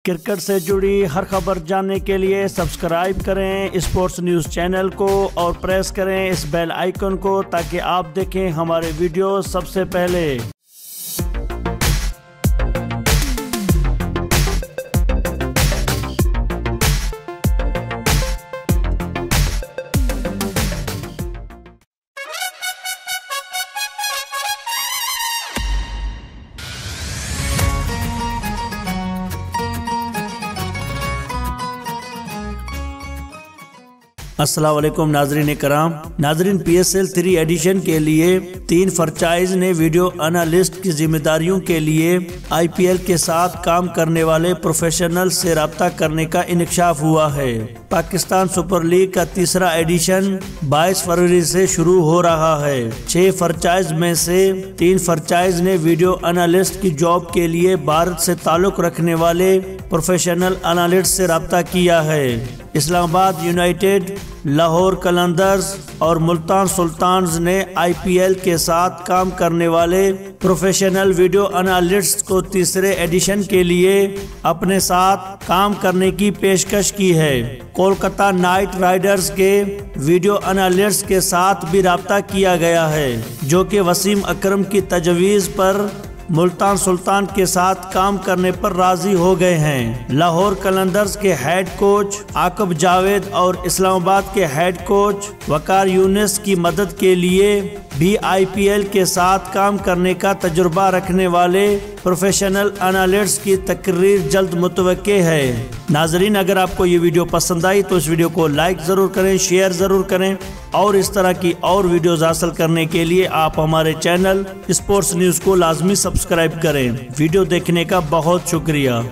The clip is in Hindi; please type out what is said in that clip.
क्रिकेट से जुड़ी हर खबर जानने के लिए सब्सक्राइब करें स्पोर्ट्स न्यूज़ चैनल को और प्रेस करें इस बेल आइकन को ताकि आप देखें हमारे वीडियो सबसे पहले। अस्सलाम वालेकुम नाजरीन कराम। नाजरीन PSL 3 एडिशन के लिए 3 फ्रेंचाइज ने वीडियो एनालिस्ट की जिम्मेदारियों के लिए IPL के साथ काम करने वाले प्रोफेशनल से रब्ता करने का इंकशाफ हुआ है। पाकिस्तान सुपर लीग का तीसरा एडिशन 22 फरवरी से शुरू हो रहा है। 6 फ्रेंचाइज में से 3 फ्रेंचाइज ने वीडियो एनालिस्ट की जॉब के लिए भारत से ताल्लुक रखने वाले प्रोफेशनल एनालिस्ट से रब्ता किया है। इस्लामाबाद यूनाइटेड, लाहौर कलंदर्स और मुल्तान सुल्तान्स ने IPL के साथ काम करने वाले प्रोफेशनल वीडियो एनालिस्ट को तीसरे एडिशन के लिए अपने साथ काम करने की पेशकश की है। कोलकाता नाइट राइडर्स के वीडियो एनालिस्ट के साथ भी रब्ता किया गया है, जो कि वसीम अकरम की तजवीज़ पर मुल्तान सुल्तान के साथ काम करने पर राजी हो गए हैं। लाहौर कलंदर्स के हेड कोच आकब जावेद और इस्लामाबाद के हेड कोच वकार यूनिस की मदद के लिए भी IPL के साथ काम करने का तजुर्बा रखने वाले प्रोफेशनल एनालिस्ट की तकरीर जल्द मुतवक्के है। नाजरीन, अगर आपको ये वीडियो पसंद आई तो इस वीडियो को लाइक ज़रूर करें, शेयर ज़रूर करें और इस तरह की और वीडियोज़ हासिल करने के लिए आप हमारे चैनल स्पोर्ट्स न्यूज़ को लाजमी सब्सक्राइब करें। वीडियो देखने का बहुत शुक्रिया।